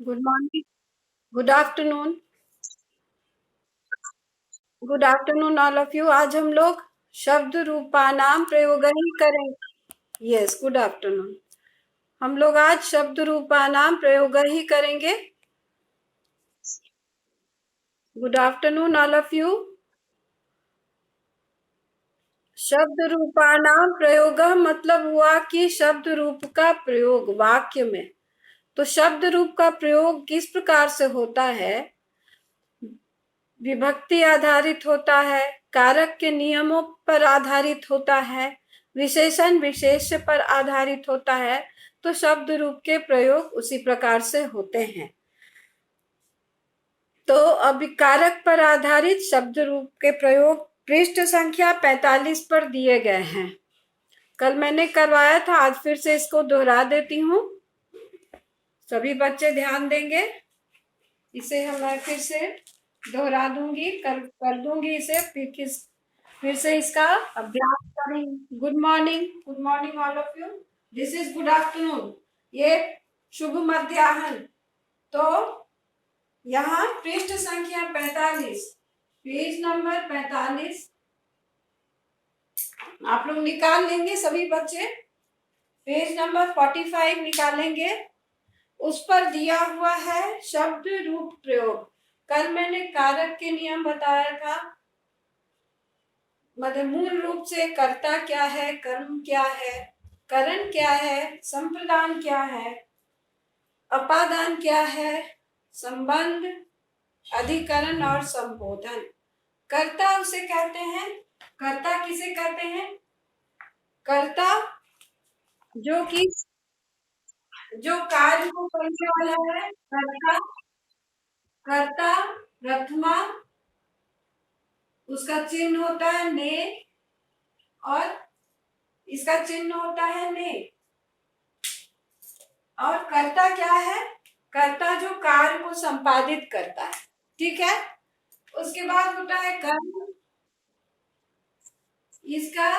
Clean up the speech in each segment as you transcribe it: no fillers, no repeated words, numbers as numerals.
Good morning. Good afternoon. Good afternoon all of you. आज हम लोग शब्द रूपानाम प्रयोगही करेंगे। Yes, good afternoon. हम लोग आज शब्द रूपानाम प्रयोगही करेंगे। Good afternoon all of you. शब्द रूपानाम प्रयोग मतलब हुआ कि शब्द रूप का प्रयोग वाक्य में। तो शब्द रूप का प्रयोग किस प्रकार से होता है? विभक्ति आधारित होता है, कारक के नियमों पर आधारित होता है, विशेषण विशेष्य पर आधारित होता है। तो शब्द रूप के प्रयोग उसी प्रकार से होते हैं। तो अभी कारक पर आधारित शब्द रूप के प्रयोग पृष्ठ संख्या 45 पर दिए गए हैं। कल मैंने करवाया था, आज फिर से इसको दोहरा देती हूँ। सभी बच्चे ध्यान देंगे। इसे मैं फिर से दोहरा दूंगी, कर दूंगी इसे, फिर से इसका अभ्यास करेंगे। Good morning, good morning all of you. This is good afternoon. ये शुभ मध्याह्न। तो यहाँ पृष्ठ संख्या 45, पेज नंबर 45 आप लोग निकाल लेंगे सभी बच्चे। पेज नंबर 45 निकालेंगे। उस पर दिया हुआ है शब्द रूप प्रयोग। कल मैंने कारक के नियम बताया था। मतलब मूल रूप से कर्ता क्या है, कर्म क्या है, करण क्या है, संप्रदान क्या है, अपादान क्या है, संबंध, अधिकरण और संबोधन। कर्ता उसे कहते हैं। कर्ता किसे कहते हैं? कर्ता जो कार्य को करने वाला है। कर्ता, कर्ता प्रथमा, उसका चिन्ह होता है ने, और इसका चिन्ह होता है ने। और कर्ता क्या है? कर्ता जो कार्य को संपादित करता है। ठीक है। उसके बाद होता है कर्म। इसका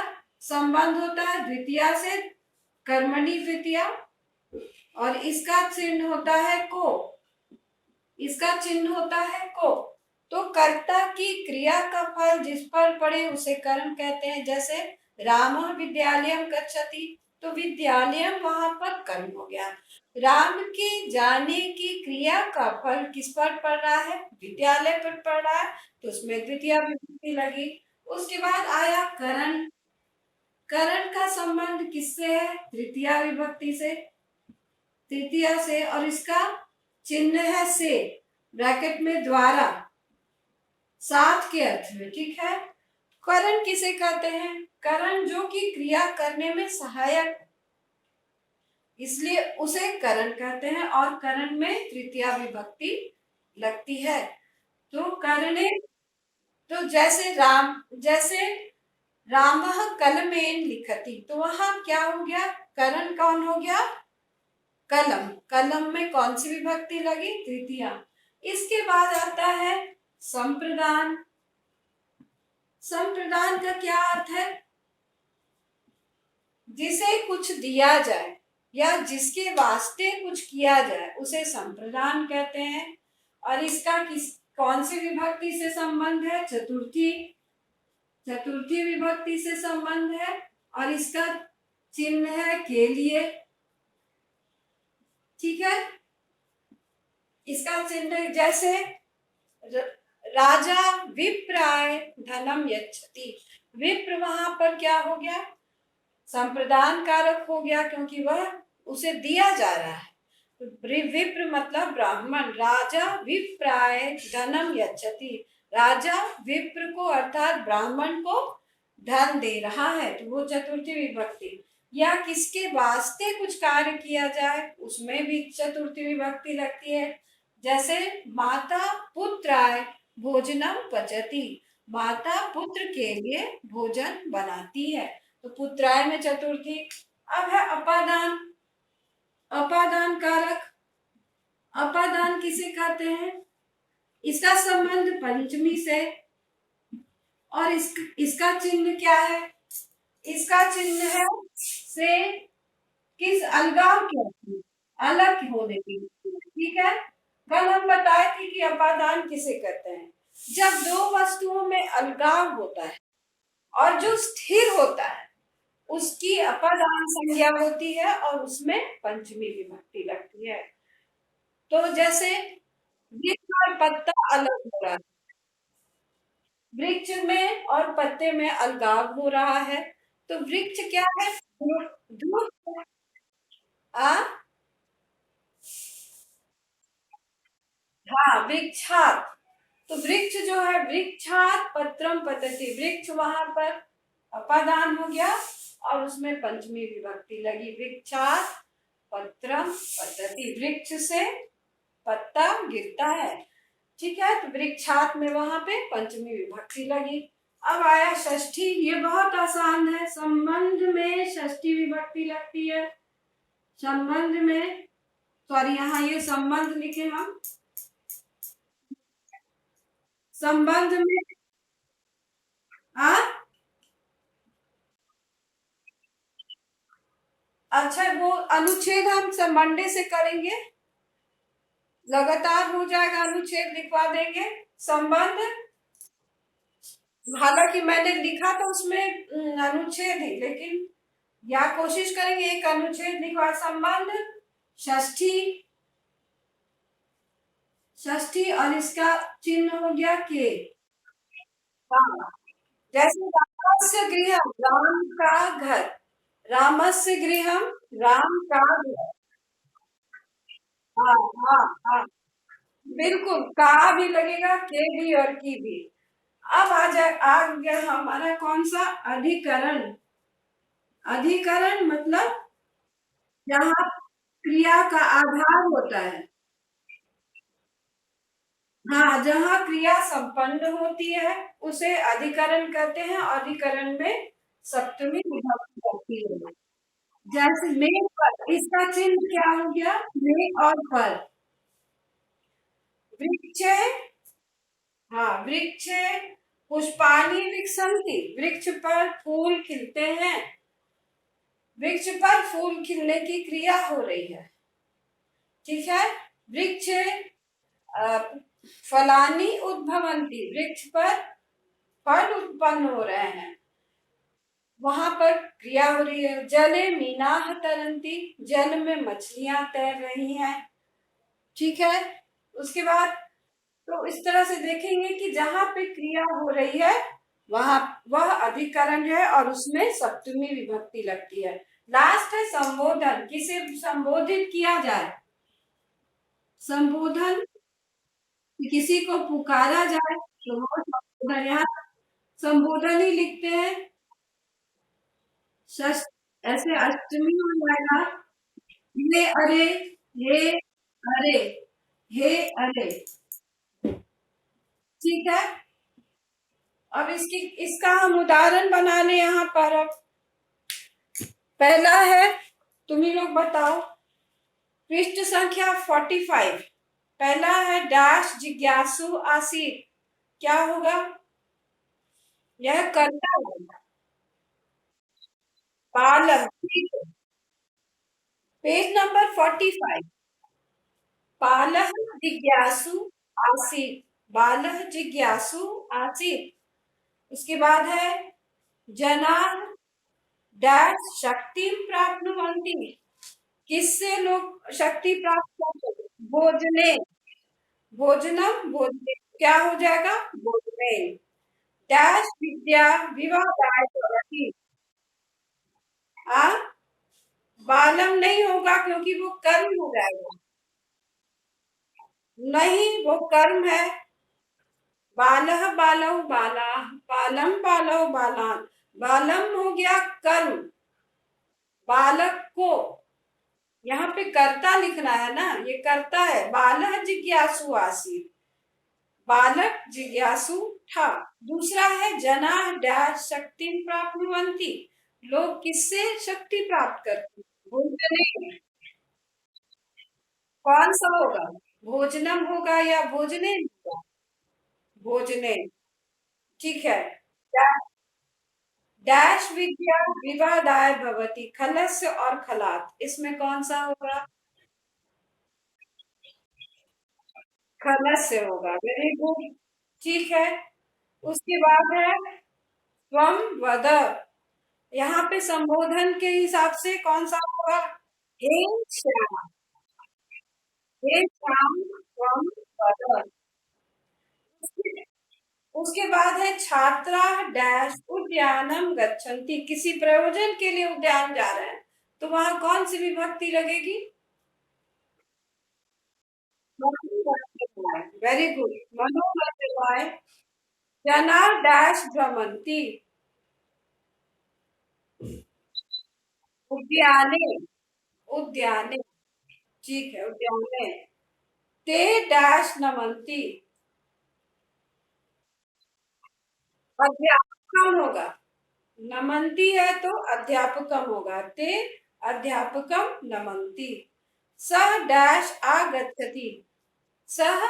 संबंध होता है द्वितीया से, कर्मणि द्वितीया। और इसका चिन्ह होता है को। इसका चिन्ह होता है को। तो कर्ता की क्रिया का फल जिस पर पड़े उसे कर्म कहते हैं। जैसे राम विद्यालयम गच्छति, तो विद्यालयम वहां पर कर्म हो गया। राम के जाने की क्रिया का फल किस पर पड़ रहा है? विद्यालय पर पड़ रहा है, तो उसमें द्वितीय विभक्ति लगी। उसके बाद आया करण। करण का संबंध किससे है? तृतीय विभक्ति से, तृतीय से। और इसका चिन्ह है से, ब्रैकेट में द्वारा, साथ के अर्थ में। ठीक है। करण किसे कहते हैं? करण जो कि क्रिया करने में सहायक, इसलिए उसे करण कहते हैं। और करण में तृतीय विभक्ति लगती है। तो करणे, तो जैसे रामः कलमेन लिखति, तो वहां क्या हो गया? करण कौन हो गया? कलम। कलम में कौन सी विभक्ति लगी? तृतीया। इसके बाद आता है संप्रदान। संप्रदान का क्या अर्थ है? जिसे कुछ दिया जाए या जिसके वास्ते कुछ किया जाए उसे संप्रदान कहते हैं। और इसका कौन सी विभक्ति से संबंध है? चतुर्थी। चतुर्थी विभक्ति से संबंध है। और इसका चिन्ह है के लिए। ठीक है। इसका चिन्ह जैसे राजा विप्राय धनम यच्छति, विप्र वहां पर क्या हो गया? संप्रदान कारक हो गया, क्योंकि वह उसे दिया जा रहा है। विप्र मतलब ब्राह्मण। राजा विप्राय धनम यच्छति, राजा विप्र को अर्थात ब्राह्मण को धन दे रहा है, तो वो चतुर्थी विभक्ति। या किसके वास्ते कुछ कार्य किया जाए उसमें भी चतुर्थी विभक्ति लगती है। जैसे माता पुत्राय भोजनम पचति, माता पुत्र के लिए भोजन बनाती है, तो पुत्राय में चतुर्थी। अब है अपादान। अपादान कारक। अपादान किसे कहते हैं? इसका संबंध पंचमी से। और इसका चिन्ह क्या है? इसका चिन्ह है से, किस अलगाव के, अलग होने की। ठीक है। कल हम बताए थे कि अपादान किसे कहते हैं, जब दो वस्तुओं में अलगाव होता है और जो स्थिर होता है उसकी अपादान संज्ञा होती है और उसमें पंचमी विभक्ति लगती है। तो जैसे वृक्ष और पत्ता अलग हो रहा है, वृक्ष में और पत्ते में अलगाव हो रहा है, तो वृक्ष क्या है? दूर। आ हाँ, वृक्षात। तो वृक्ष जो है, वृक्षात पत्रम पतति, वृक्ष वहां पर अपादान हो गया और उसमें पंचमी विभक्ति लगी, वृक्षात पत्रम पतति, वृक्ष से पत्ता गिरता है। ठीक है, तो वृक्षात में वहां पे पंचमी विभक्ति लगी। अब आया षष्ठी, ये बहुत आसान है, संबंध में षष्ठी विभक्ति लगती है। संबंध में, सॉरी यहाँ ये संबंध लिखे हम, संबंध में आ अच्छा, वो अनुच्छेद हम मंडे से करेंगे, लगातार हो जाएगा, अनुच्छेद लिखवा देंगे। संबंध, हालांकि मैंने लिखा तो उसमें अनुच्छेद ही, लेकिन या कोशिश करेंगे एक अनुच्छेद लिखवा। संबंध षष्ठी, षष्ठी और इसका चिन्ह हो गया के। हाँ, जैसे रामस्य गृहम, राम का घर, रामस्य गृहम, राम का घर। हाँ हाँ हाँ, बिल्कुल, का भी लगेगा, के भी और की भी। अब आ गया हमारा कौन सा? अधिकरण। अधिकरण मतलब जहाँ क्रिया का आधार होता है, हाँ, जहाँ क्रिया संपन्न होती है उसे अधिकरण कहते हैं। अधिकरण में सप्तमी विभक्ति होती है। जैसे में पर, इसका चिन्ह क्या हो गया? में और पर। वृक्ष, हाँ, वृक्ष पुष्पाणि विकसंति, वृक्ष पर फूल खिलते हैं, वृक्ष पर फूल खिलने की क्रिया हो रही है। ठीक है, वृक्ष फलानी उद्भवंती, वृक्ष पर फल उत्पन्न हो रहे हैं, वहां पर क्रिया हो रही है। जले मीनाः तरंती, जल में मछलियां तैर रही हैं। ठीक है, उसके बाद तो इस तरह से देखेंगे कि जहां पे क्रिया हो रही है वहां वह अधिकरण है और उसमें सप्तमी विभक्ति लगती है। लास्ट है संबोधन, किसे संबोधित किया जाए? संबोधन, किसी को पुकारा जाए तो वो संबोधन, यहाँ संबोधन ही लिखते हैं। ऐसे अष्टमी हो जाएगा, ये अरे, हे अरे, हे अरे। ठीक है, अब इसका हम उदाहरण बना ले यहाँ पर। अब पहला है, तुम ही लोग बताओ, पृष्ठ संख्या 45। पहला है डैश जिज्ञासु आसीत, क्या होगा? यह कर्ता होगा, बालक। Page number 45। बालः जिज्ञासु आसीत, बालः जिज्ञासु आसीत। उसके बाद है जना डैश शक्ति प्राप्नुवन्ति, किससे लोग शक्ति प्राप्त करते हैं? भोजने, भोजनम, भोजने क्या हो जाएगा? भोजने। डैश विद्या विवादाय भवति, आ बालम नहीं होगा क्योंकि वो कर्म हो जाएगा, नहीं वो कर्म है। बालः बालौ बालाः, बालम बालौ बालान, बालम हो गया कर्म, बालक को, यहाँ पे कर्ता लिखना है ना, ये कर्ता है। बालः जिज्ञासु आसीत, बालक जिज्ञासु था। दूसरा है जना डैश शक्ति प्राप्नुवन्ति, लोग किससे शक्ति प्राप्त करते हैं? भोजने, कौन सा होगा? भोजनम होगा या भोजने होगा? भोजने। ठीक है, डैश विद्या विवादाय भवति, खलस्य और खलात, इसमें कौन सा होगा? खलस से होगा। Very good. ठीक है। उसके बाद है त्वम वद। यहाँ पे संबोधन के हिसाब से कौन सा होगा? हे श्याम। हे श्याम त्वम वद। उसके उसके बाद है छात्रा डैश उद्यानम गच्छन्ति। किसी प्रयोजन के लिए उद्यान जा रहे हैं, तो वहां कौन सी विभक्ति लगेगी? Very good. मनोमध्यमाय जना डैश भ्रमंती। उद्याने। उद्याने। ठीक है, उद्याने। ते डैश नमंती। अध्यापकम होगा। नमंती है तो अध्यापकम होगा। ते अध्यापकम नमंती। सह डैश आगच्छति। सह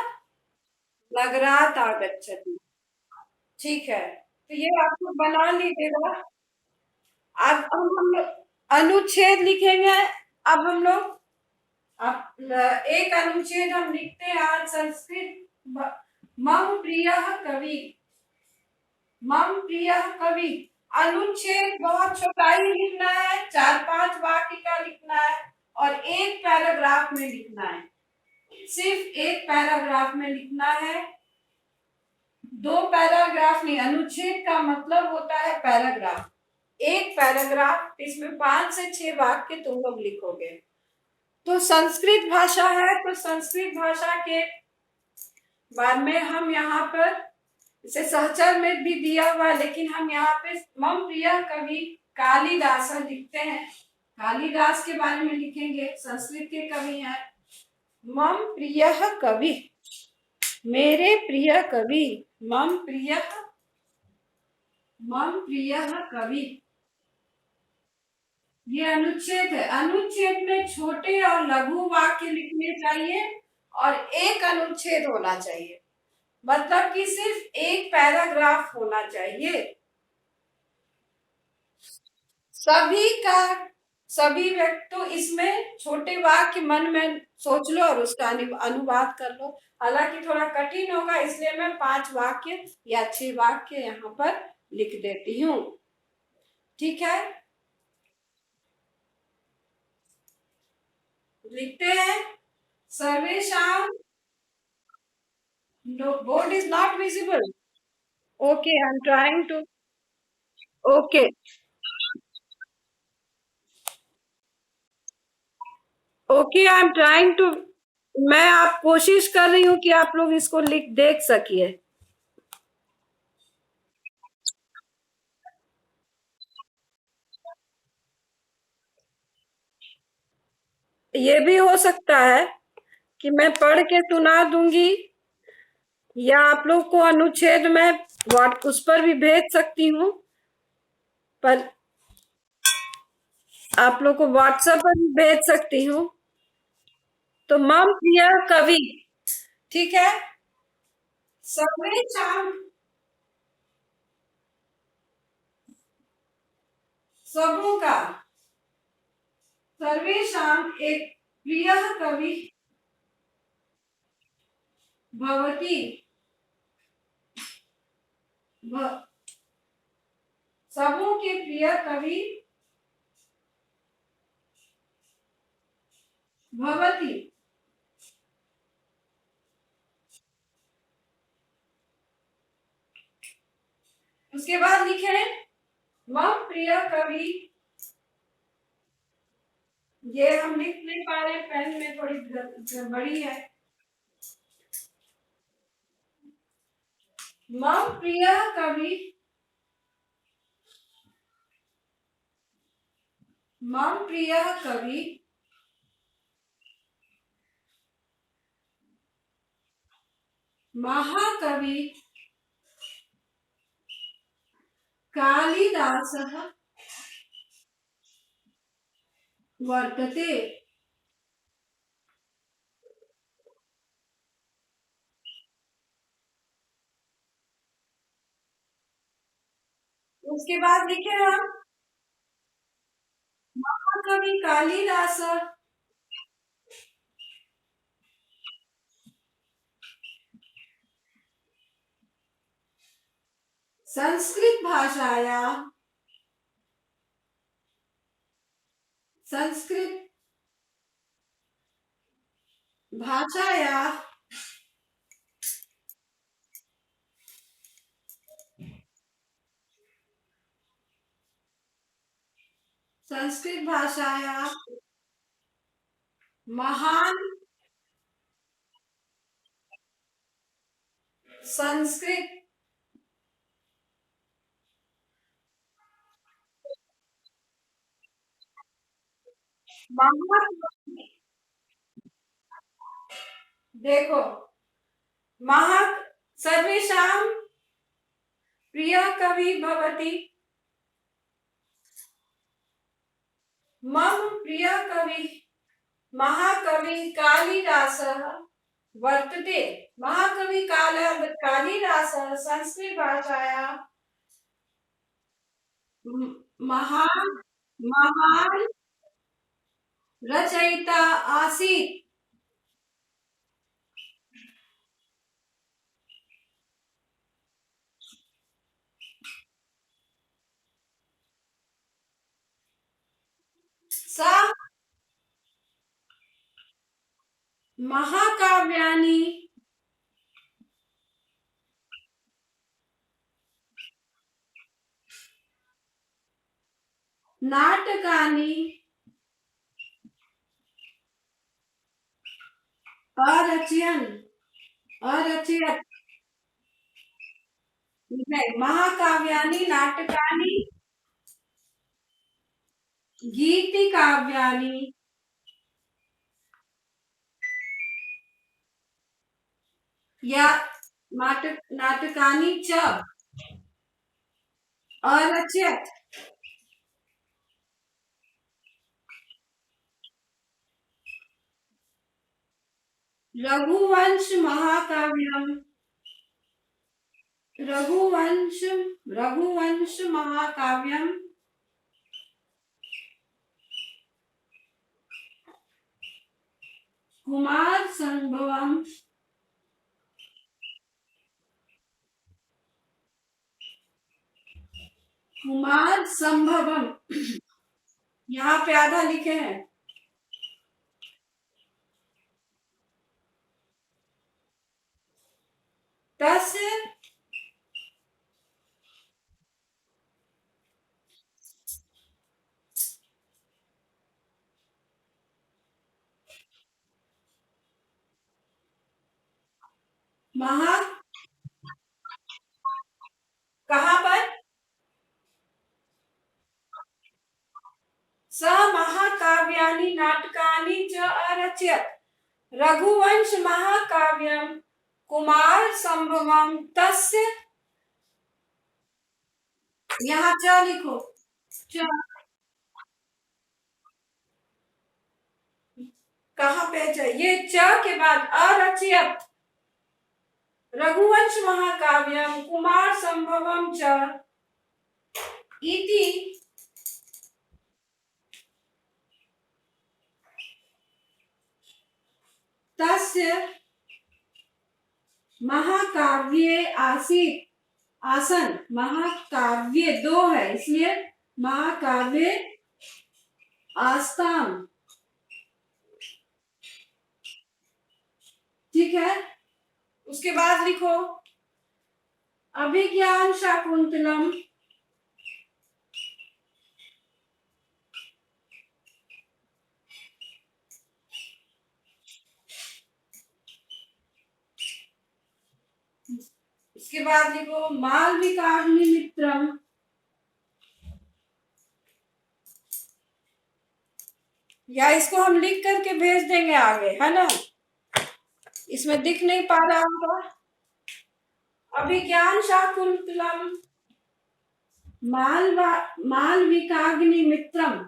नगरात आगच्छति। ठीक है, तो ये आपको बना लीजिएगा। अब हम लोग अनुच्छेद लिखेंगे। अब हम लोग अब एक अनुच्छेद हम लिखते हैं आज संस्कृत। मम प्रिय कवि। मम प्रिय कवि। अनुच्छेद बहुत छोटा ही लिखना है, 4-5 वाक्य का लिखना है और एक पैराग्राफ में लिखना है। सिर्फ एक पैराग्राफ में लिखना है, 2 पैराग्राफ नहीं। अनुच्छेद का मतलब होता है पैराग्राफ। एक पैराग्राफ, इसमें 5 से 6 वाक्य तुम लोग लिखोगे। तो संस्कृत भाषा है, तो संस्कृत भाषा के बाद में हम यहाँ पर इसे सहचर में भी दिया हुआ, लेकिन हम यहाँ पे मम प्रिय कवि कालिदास लिखते हैं। कालिदास के बारे में लिखेंगे, संस्कृत के कवि हैं। मम प्रिय कवि, मेरे प्रिय कवि। मम प्रिय, मम प्रिय कवि। ये अनुच्छेद है। अनुच्छेद में छोटे और लघु वाक्य लिखने चाहिए और एक अनुच्छेद होना चाहिए, मतलब कि सिर्फ एक पैराग्राफ होना चाहिए। सभी का सभी व्यक्ति तो इसमें छोटे वाक्य मन में सोच लो और उसका अनुवाद कर लो। हालांकि थोड़ा कठिन होगा, इसलिए मैं 5 वाक्य या 6 वाक्य यहाँ पर लिख देती हूँ। ठीक है, लिखते हैं। सर्वेशाम। No, board is not visible. Okay, I'm trying to. Okay, okay, I'm trying to. मैं आप कोशिश कर रही हूँ कि आप लोग इसको लिख देख सकिए। ये भी हो सकता है कि मैं पढ़ के सुना दूंगी, या आप लोग को अनुच्छेद में व्हाट उस पर भी भेज सकती हूँ, पर आप लोग को व्हाट्सएप पर भी भेज सकती हूँ। तो मम प्रिय कवि। ठीक है। सर्वेशाम। सबों का। सर्वेशाम एक प्रिय कवि भवती। सबों के प्रिय कवि भवती। उसके बाद लिखे मम प्रिय कवि। ये हम लिख नहीं पा रहे, पेन में थोड़ी गड़बड़ी है। मम प्रिय कवि। मम प्रिय कवि महाकवि कालिदासः वर्तते। उसके बाद लिखे हम महाकवि कालिदास संस्कृत भाषाया संस्कृत भाषाया महान संस्कृत महान देखो महत् सर्वेषां प्रिय कवि भवति मम प्रिय कवि महाकवि कालिदासः वर्तते। महाकवि कालिदासः संस्कृत भाषाया महान महान रचयिता आसीत्। सः महाकाव्यानि नाटकानि अरचयत् महाकाव्यानि नाटकानि गीतिकाव्यानि या नाटकानि च अरचयत्। रघुवंश महाकाव्यम कुमार संभवम यहाँ पे आधा लिखे हैं। तस्य महा कहाँ पर स महाकाव्यानि नाटकानि च अरचयत्। रघुवंश महाकाव्यम कुमार संभवम तस्य यहाँ च लिखो च कहाँ पे च ये च के बाद अरचयत् रघुवंश महाकाव्यम कुमार संभवम च इति तस्य महाकाव्ये आसन महाकाव्य दो है इसलिए महाकाव्य आस्ताम। ठीक है, उसके बाद लिखो अभिज्ञान शाकुंतलम इसके बाद लिखो मालविकाग्निमित्रम या इसको हम लिख करके भेज देंगे आगे, है ना, इसमें दिख नहीं पा रहा होगा। अभिज्ञान शाकुंतलम मालविकाग्निमित्रम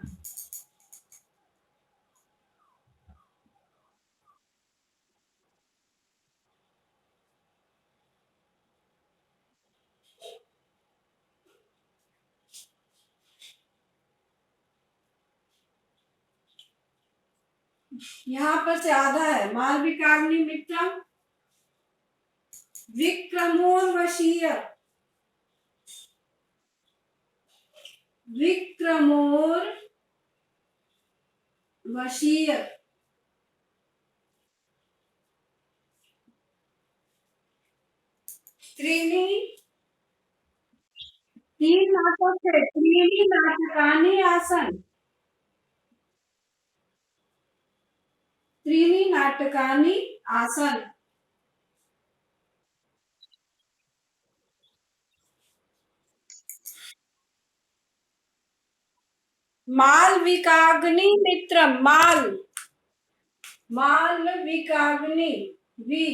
यहाँ पर से आधा है मालविकाग्निमित्रम विक्रमोर्वशीय विक्रमोर वशीय। त्रीणी, तीन नाटक है। त्रीणी नाटकानि आसन। त्रीणी नाटकानि आसन। मालविकाग्नि मित्रम। मालविकाग्नि वी,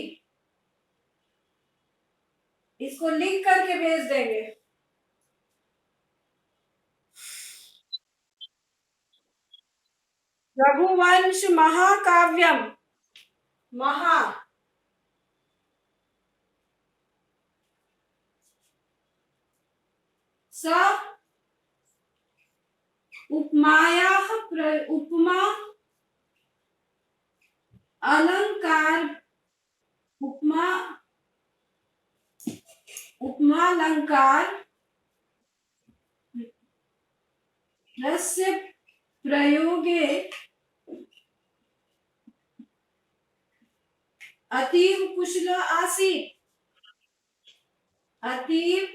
इसको लिख करके भेज देंगे। रघुवंश महाकाव्यम। महा, स उपमायाः उपमा अलंकार, उपमा उपमालंकार रस्य प्रयोगे अतीव कुशल आसीत्। अतीव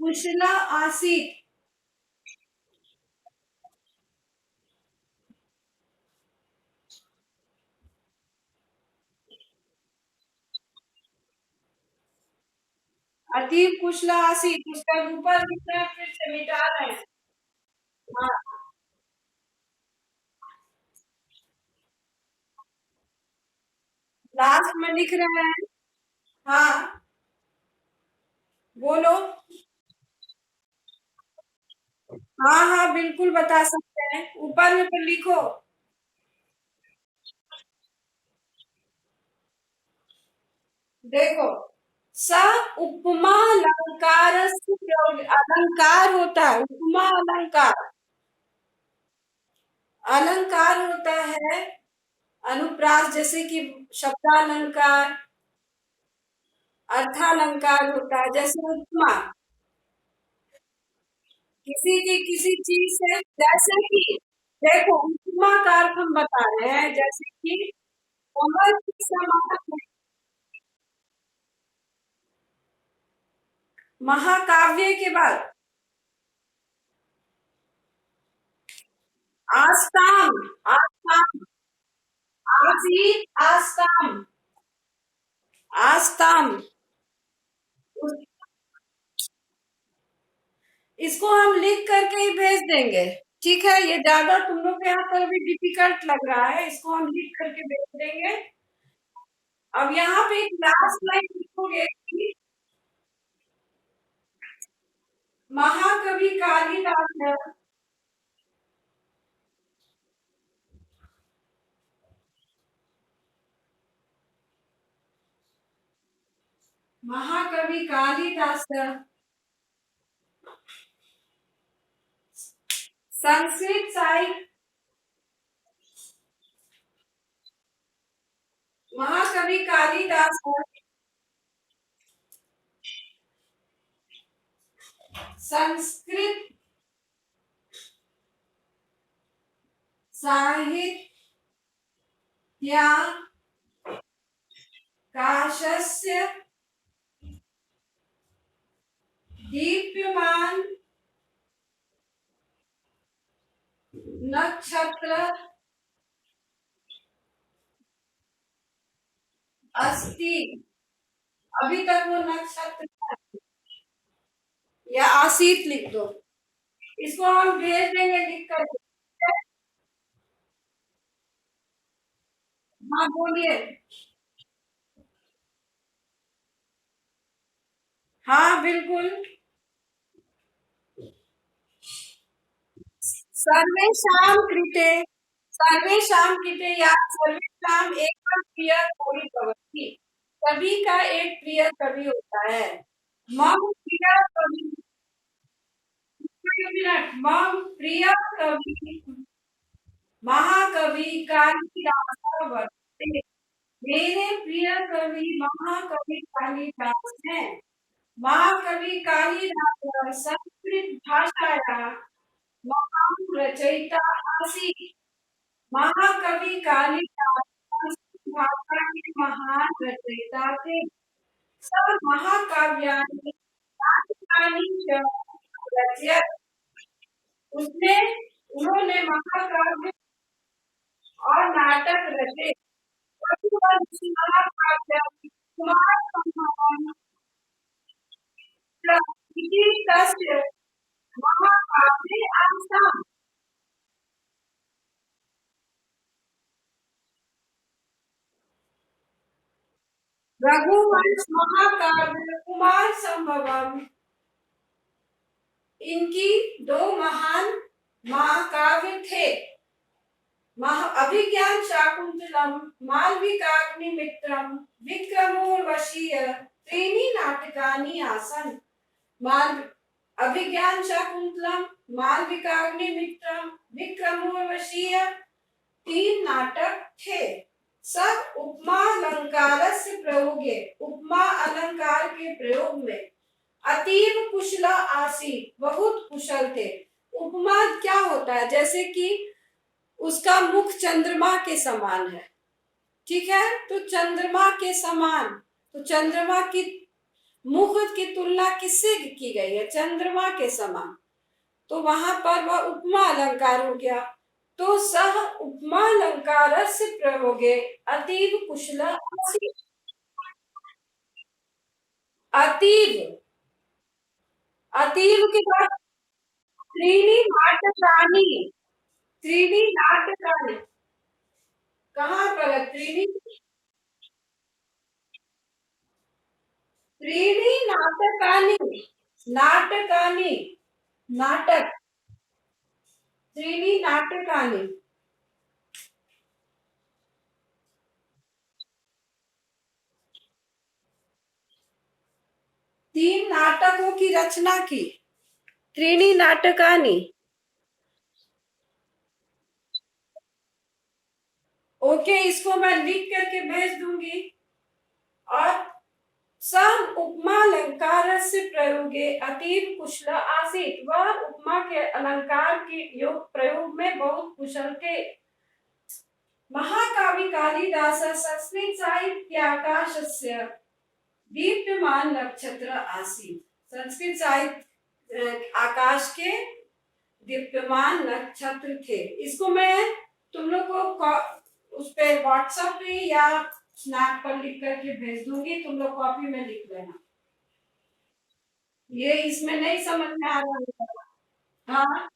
कुशल आसीत्। अतीव कुशल आसीत्, उसका ऊपर लिखना है, फिर से मिटा रहे हैं। हाँ, लास्ट में लिख रहे हैं। हाँ, बोलो। हाँ हाँ, बिल्कुल बता सकते हैं, ऊपर में फिर लिखो। देखो, स उपमा अलंकार, अलंकार होता है, उपमा अलंकार। अलंकार होता है अनुप्रास, जैसे कि शब्दालंकार, अर्थालंकार होता है। जैसे उपमा, किसी की किसी चीज से, जैसे कि देखो, उपमा का अर्थ हम बता रहे हैं, जैसे कि कमल के समान। महाकाव्य के बाद आस्ताम। आस्ताम, आसीत, आस्ताम। आस्ताम, इसको हम लिख करके ही भेज देंगे। ठीक है, ये ज्यादा तुम लोग के यहाँ पर भी डिफिकल्ट लग रहा है, इसको हम लिख करके भेज देंगे। अब यहाँ पे एक लास्ट लाइन लिखोगे कि महाकवि कालिदास है। महाकवि कालिदास संस्कृत साहित्य, महाकवि कालिदास संस्कृत साहित्य काशस्य दीप्यमान नक्षत्र अस्ति। अभी तक वो नक्षत्र, या आसित लिख दो, इसको हम भेज देंगे लिख कर। हाँ, बोलिए। हाँ, बिल्कुल। सर्वेषां कृते, सर्वेषां कृते या सर्वेषां एक प्रिय कवि भवति। सभी का एक प्रिय कवि होता है। मम प्रिय कवि, एक मिनट, मम प्रिय कवि महाकवि कालिदास वर्तते। मेरे प्रिय कवि महाकवि कालिदास हैं। महाकवि कालिदास संस्कृत भाषाया महान रचयिता आसीत्। महाकवि कालिदास संस्कृत भाषा के महान रचयिता थे। सः महाकाव्यानि नाटकानि च रचयत्। उसने उन्होंने महाकाव्य और नाटक रचे। महाकाव्य कुमार संभवम इति तस्य महाकाव्ये आस्ताम्। रघुवंश महाकाव्य कुमार संभवम इनकी दो महान महाकाव्य थे। अभिज्ञान शाकुंतलम मालविकाग्निमित्रम विक्रमोर्वशीय त्रीणि नाटकानि आसन्। अभिज्ञान शाकुंतलम मालविकाग्निमित्रम विक्रमोर्वशीय 3 नाटक थे। सब उपमा अलंकारस्य प्रयोगे उपमा अलंकार के प्रयोग में अतीव कुशल आसीत् बहुत कुशल थे। उपमा क्या होता है? जैसे कि उसका मुख चंद्रमा के समान है, ठीक है, तो चंद्रमा के समान, तो चंद्रमा की मुख की तुलना किससे की गई है? चंद्रमा के समान, तो वहां पर वह उपमा अलंकार हो गया। तो सह उपमा अलंकारस्य प्रयोगे अतीव कुशल आसीत्। अतीव, अतीव के बाद त्रीणि नाटकानि, त्रीणि नाटकानि कहाँ पर है? त्रीणि, त्रीणि नाटकानि, नाटकानि, नाटक, त्रीणि नाटकानि। 3 नाटकों की रचना की। त्रीणि नाटकानि, ओके, इसको मैं लिख करके भेज दूंगी। और सह उपमा अलंकार से प्रयोगे अतीव कुशल आसीत्। वह उपमा के अलंकार के योग प्रयोग में बहुत कुशल थे। महाकवि कालिदास संस्कृत साहित्याकाशस्य दीप्यमान नक्षत्र आसीत्। संस्कृत साहित्य आकाश के दीप्यमान नक्षत्र थे। इसको मैं तुम लोग को उस पे व्हाट्सएप पे या स्नैप पर लिख करके भेज दूंगी, तुम लोग कॉपी में लिख लेना। ये इसमें नहीं समझ में आ रहा है? हाँ,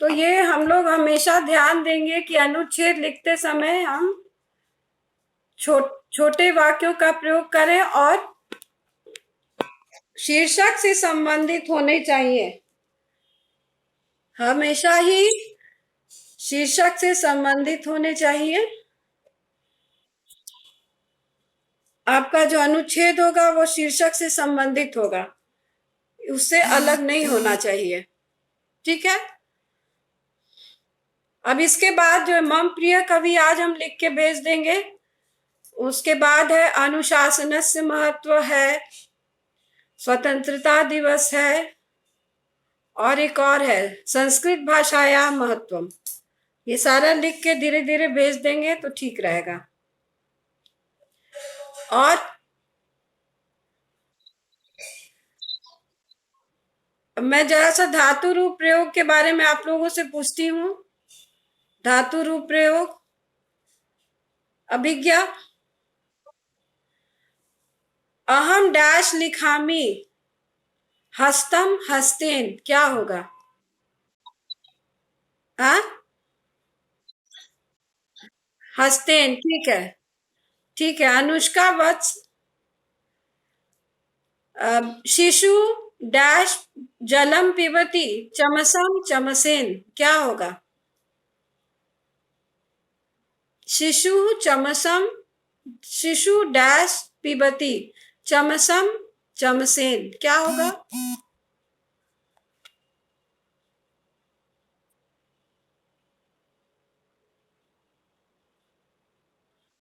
तो ये हम लोग हमेशा ध्यान देंगे कि अनुच्छेद लिखते समय हम छोटे वाक्यों का प्रयोग करें और शीर्षक से संबंधित होने चाहिए। हमेशा ही शीर्षक से संबंधित होने चाहिए। आपका जो अनुच्छेद होगा वो शीर्षक से संबंधित होगा, उससे अलग नहीं होना चाहिए, ठीक है। अब इसके बाद जो मम प्रिय कवि आज हम लिख के भेज देंगे, उसके बाद है अनुशासन से महत्व है, स्वतंत्रता दिवस है, और एक और है संस्कृत भाषाया महत्वम। ये सारा लिख के धीरे धीरे भेज देंगे तो ठीक रहेगा। और मैं जरा सा धातु रूप प्रयोग के बारे में आप लोगों से पूछती हूँ। धातु रूप प्रयोग, अभिज्ञा, अहम डैश लिखामी हस्तम हस्तेन, क्या होगा? हाँ, हस्तेन, ठीक है, ठीक है। अनुष्का वत्स शिशु डैश जलम पिबती चमसम चमसेन, क्या होगा? शिशु चमसम, शिशु डैश पिबती चमसम चमसेन क्या होगा?